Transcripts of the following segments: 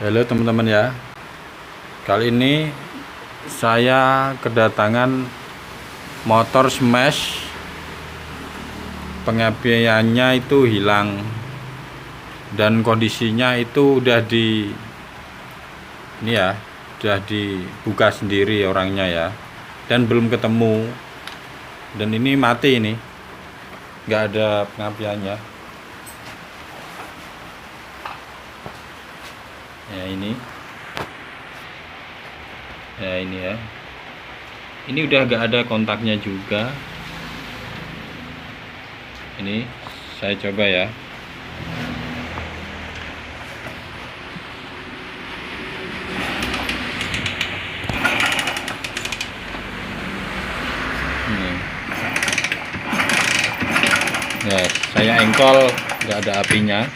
Halo teman-teman ya. Kali ini saya kedatangan motor smash. Pengapiannya itu hilang dan kondisinya itu udah udah dibuka sendiri orangnya ya. Dan belum ketemu. Dan ini mati ini. Nggak ada pengapiannya. Ya ini ya, ini udah gak ada kontaknya juga. Ini saya coba ya. Ini ya, saya engkol gak ada apinya.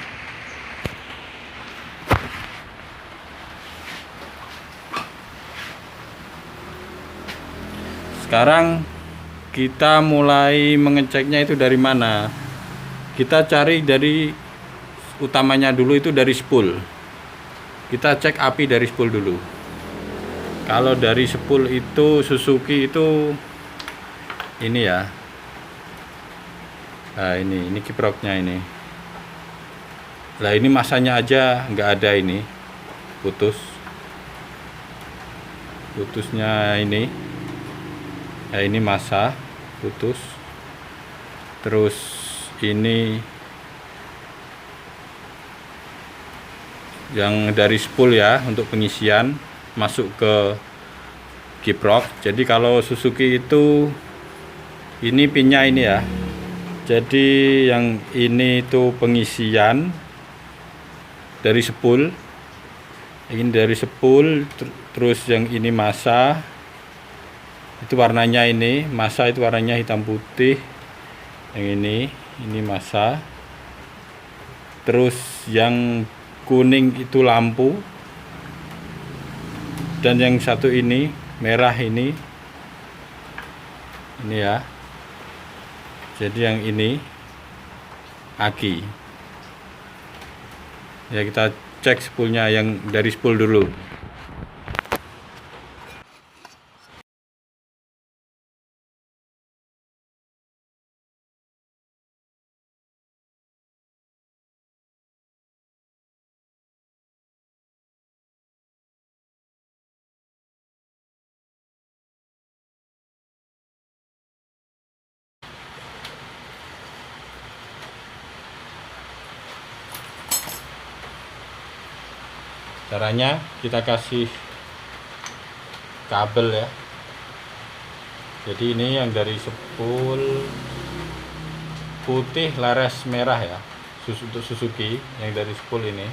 Sekarang kita mulai mengeceknya itu dari mana? Kita cari dari utamanya dulu, itu dari spool. Kita cek api dari spool dulu. Kalau dari spool itu Suzuki itu ini ya. Nah ini kiproknya ini. Lah ini masanya aja nggak ada, ini putusnya ini. Nah ini masa putus. Terus ini yang dari spool ya, untuk pengisian masuk ke kiprok. Jadi kalau Suzuki itu ini pinnya ini ya. Jadi yang ini itu pengisian dari spool. Ini dari spool, terus yang ini masa. Itu warnanya ini, masa itu warnanya hitam putih. Yang ini masa. Terus yang kuning itu lampu. Dan yang satu ini merah ini ya. Jadi yang ini aki. Ya kita cek spoolnya yang dari spool dulu. Caranya kita kasih kabel ya. Jadi ini yang dari spool putih laras merah ya, untuk Suzuki yang dari spool ini.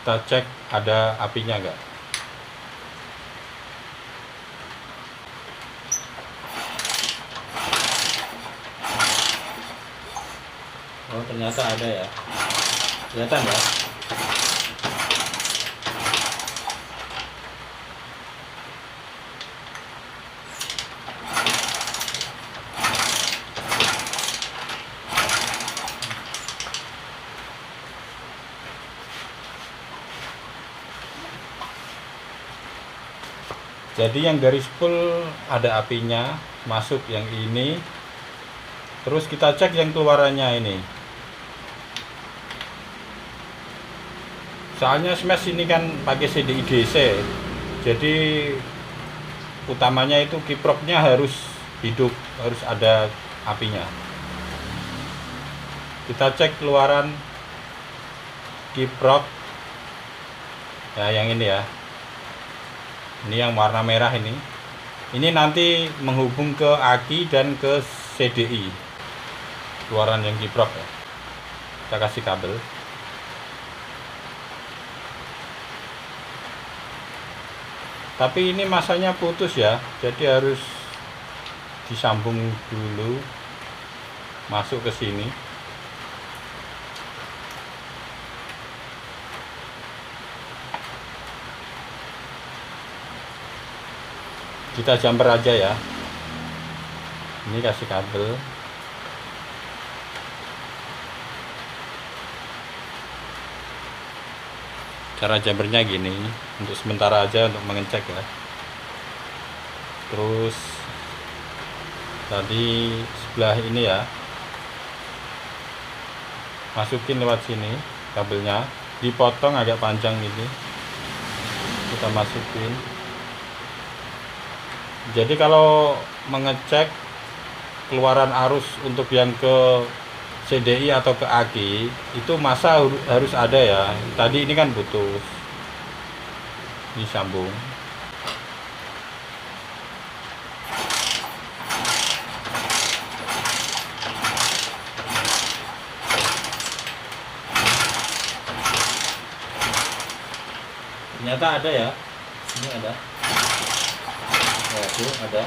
Kita cek ada apinya enggak. Oh ternyata ada ya, kelihatan ya. Jadi yang dari spool ada apinya masuk yang ini. Terus kita cek yang keluarannya ini. Soalnya smash ini kan pakai CDI DC. Jadi utamanya itu kiproknya harus hidup, harus ada apinya. Kita cek keluaran kiprok. Ya yang ini ya. Ini yang warna merah ini. Ini nanti menghubung ke aki dan ke CDI. Keluaran yang kiprok ya. Kita kasih kabel. Tapi ini masanya putus ya. Jadi harus disambung dulu. Masuk ke sini. Kita jumper aja ya. Ini kasih kabel. Cara jumpernya gini, untuk sementara aja untuk mengecek ya. Terus tadi sebelah ini ya, masukin lewat sini kabelnya, dipotong agak panjang ini, kita masukin. Jadi kalau mengecek keluaran arus untuk yang ke CDI atau ke aki itu masa harus ada ya. Tadi ini kan putus, disambung. Ternyata ada ya, ini ada. Waduh, ada.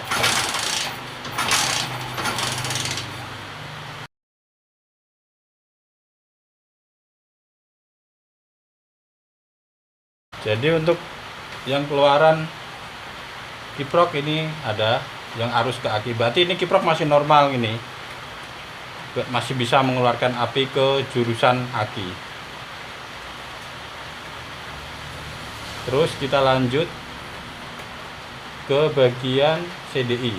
Jadi untuk yang keluaran kiprok ini ada, yang arus ke aki. Berarti ini kiprok masih normal ini, masih bisa mengeluarkan api ke jurusan aki. Terus kita lanjut ke bagian CDI.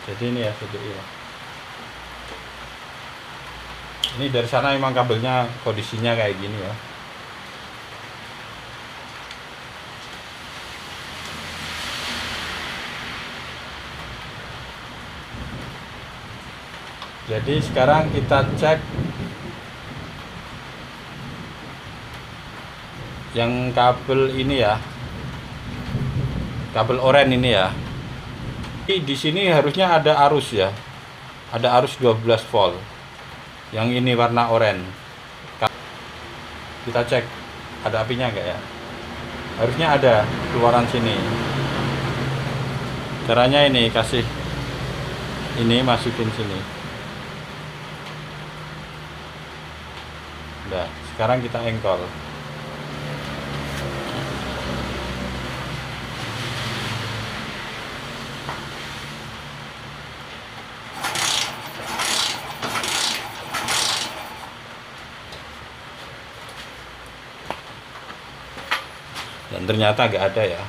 Jadi ini ya CDI ya. Ini dari sana memang kabelnya kondisinya kayak gini ya. Jadi sekarang kita cek yang kabel ini ya, kabel oranye ini ya. Di sini harusnya ada arus ya, ada arus 12 volt. Yang ini warna oranye. Kita cek ada apinya enggak ya. Harusnya ada keluaran sini. Caranya ini, kasih ini, masukin sini. Udah, sekarang kita engkol. Dan ternyata nggak ada ya.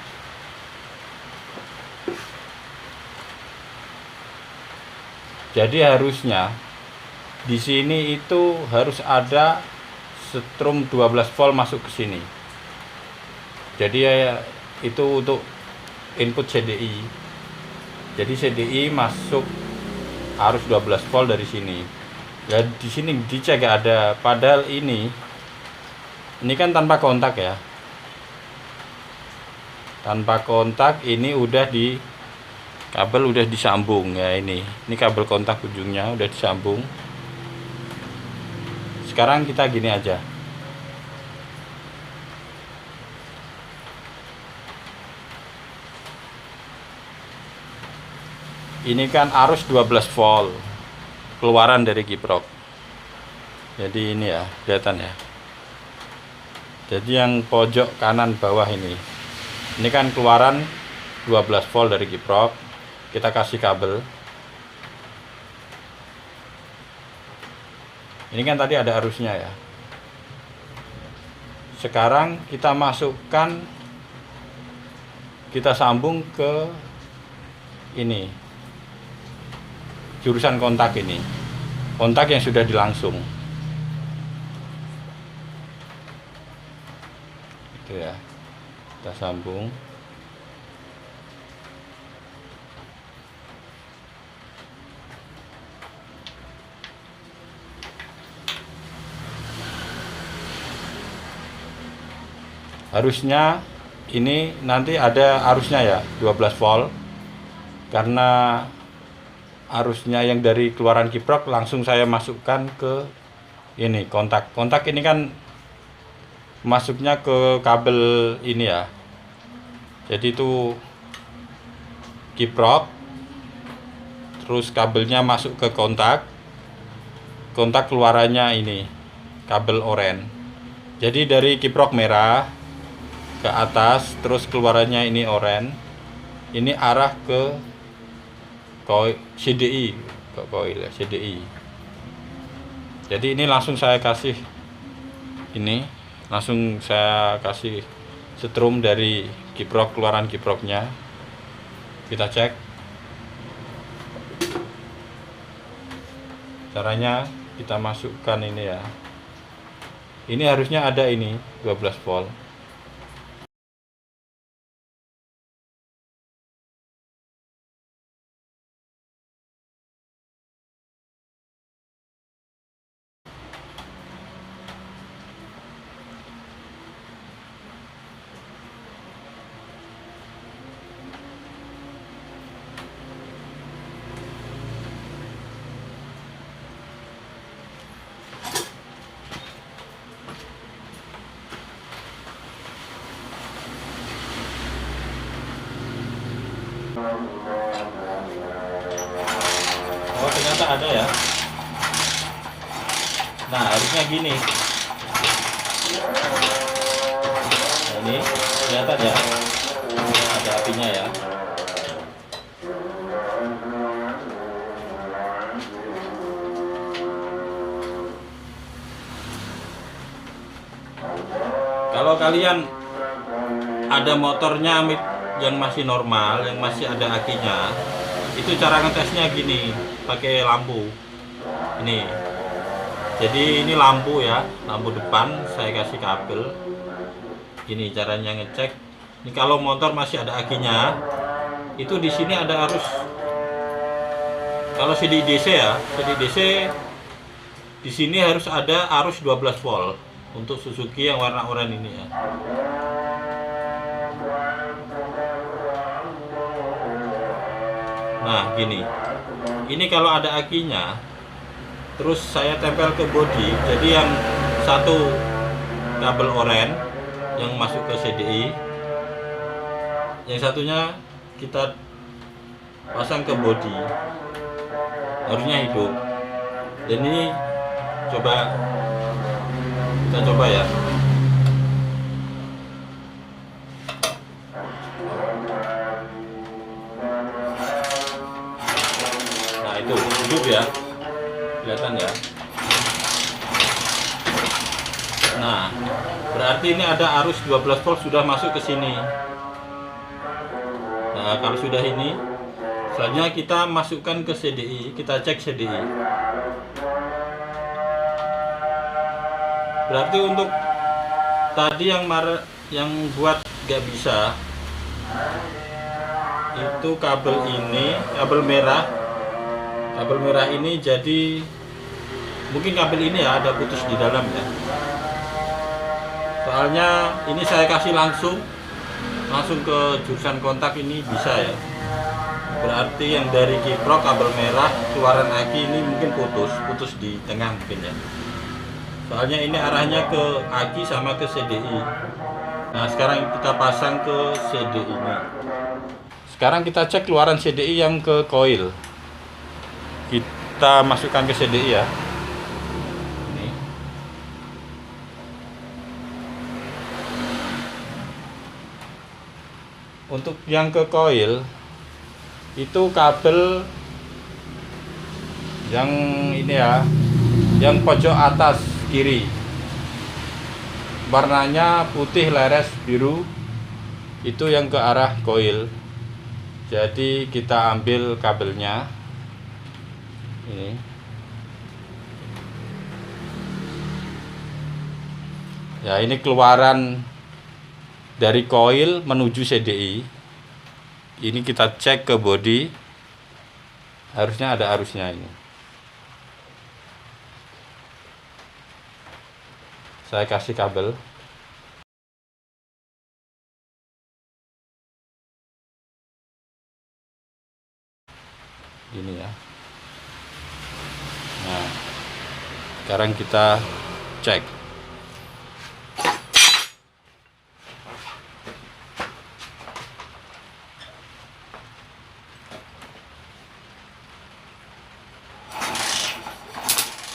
Jadi harusnya di sini itu harus ada setrum 12 volt masuk ke sini. Jadi ya itu untuk input CDI. Jadi CDI masuk arus 12 volt dari sini. Dan di sini dicek nggak ada. Padahal ini kan tanpa kontak ya. Tanpa kontak, ini udah di kabel udah disambung ya. Ini kabel kontak ujungnya udah disambung. Sekarang kita gini aja, ini kan arus 12 volt keluaran dari kiprok. Jadi ini ya, kelihatan ya. Jadi yang pojok kanan bawah ini kan keluaran 12 volt dari kiprok. Kita kasih kabel. Ini kan tadi ada arusnya ya. Sekarang kita masukkan, kita sambung ke ini, jurusan kontak ini. Kontak yang sudah dilangsung. Itu ya. Kita sambung. Harusnya ini nanti ada arusnya ya, 12 volt. Karena arusnya yang dari keluaran kiprok langsung saya masukkan ke ini kontak. Kontak ini kan masuknya ke kabel ini ya. Jadi itu kiprok, terus kabelnya masuk ke kontak. Kontak keluarannya ini kabel oranye. Jadi dari kiprok merah ke atas, terus keluarannya ini oranye. Ini arah ke CDI, kok koil ya, CDI. Jadi ini langsung saya kasih setrum dari kiprok, keluaran kiproknya. Kita cek caranya. Kita masukkan ini ya, ini harusnya ada ini 12 volt. Oh, ternyata ada ya. Nah, harusnya gini. Nah, ini kelihatan ya, ada apinya ya. Kalau kalian ada motornya yang masih normal, yang masih ada akinya, itu cara ngetesnya gini, pakai lampu ini. Jadi ini lampu ya, lampu depan saya kasih kabel. Ini caranya ngecek. Ini kalau motor masih ada akinya, itu di sini ada arus. Kalau CD DC ya, CD DC di sini harus ada arus 12 volt untuk Suzuki yang warna oranye ini ya. Nah gini, ini kalau ada akinya, terus saya tempel ke bodi, jadi yang satu kabel oranye yang masuk ke CDI, yang satunya kita pasang ke bodi, harusnya hidup. Dan ini kita coba ya. Nah itu hidup ya, kelihatan ya. Nah berarti ini ada arus 12 volt sudah masuk ke sini. Nah kalau sudah ini, selanjutnya kita masukkan ke CDI, kita cek CDI. Berarti untuk tadi yang buat gak bisa, itu kabel ini, kabel merah ini, jadi mungkin kabel ini ya ada putus di dalam ya. Soalnya ini saya kasih langsung ke jurusan kontak ini bisa ya. Berarti yang dari kiprok kabel merah keluaran aki ini mungkin putus di tengah mungkin ya. Soalnya ini arahnya ke aki sama ke CDI. Nah sekarang kita pasang ke CDI ini. Sekarang kita cek keluaran CDI yang ke koil. Kita masukkan ke CDI ya. Ini. Untuk yang ke koil itu kabel yang ini ya, yang pojok atas kiri, warnanya putih leres biru, itu yang ke arah koil. Jadi kita ambil kabelnya ini. Ya ini keluaran dari koil menuju CDI. Ini kita cek ke bodi, harusnya ada arusnya ini. Saya kasih kabel. Ini ya. Nah, sekarang kita cek.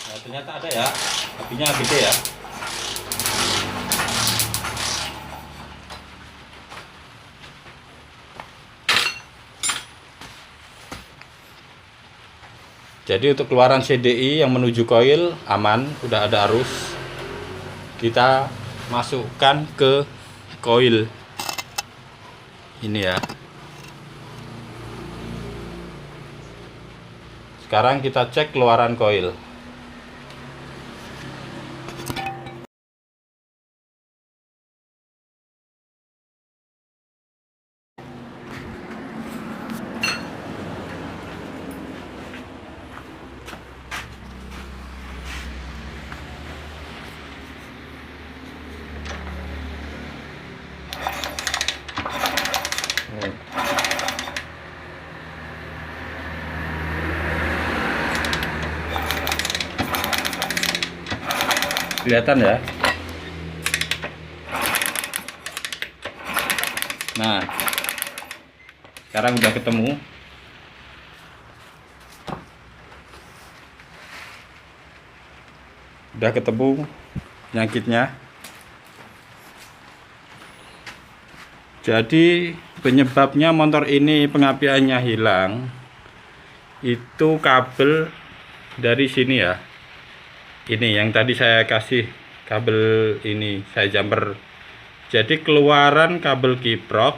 Nah, ternyata ada ya, apinya gede ya. Jadi untuk keluaran CDI yang menuju koil aman, udah ada arus. Kita masukkan ke koil ini ya. Sekarang kita cek keluaran koil. Kelihatan ya. Nah, sekarang udah ketemu. Udah ketemu penyakitnya. Jadi penyebabnya motor ini pengapiannya hilang itu kabel dari sini ya. Ini yang tadi saya kasih kabel ini, saya jumper. Jadi keluaran kabel kiprok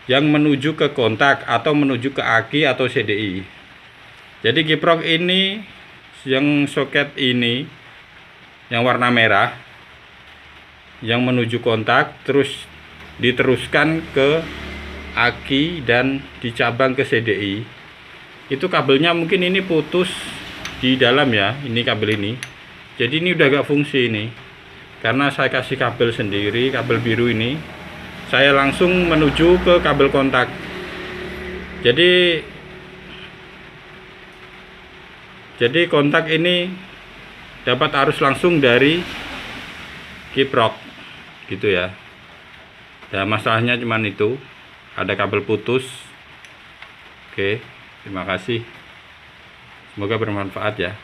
yang menuju ke kontak atau menuju ke aki atau CDI. Jadi kiprok ini yang soket ini yang warna merah yang menuju kontak, terus diteruskan ke aki dan dicabang ke CDI. Itu kabelnya mungkin ini putus di dalam ya, ini kabel ini. Jadi ini udah gak fungsi ini, karena saya kasih kabel sendiri, kabel biru ini saya langsung menuju ke kabel kontak. Jadi kontak ini dapat arus langsung dari kiprok gitu ya. Ya masalahnya cuman itu, ada kabel putus. Oke, terima kasih. Semoga bermanfaat ya.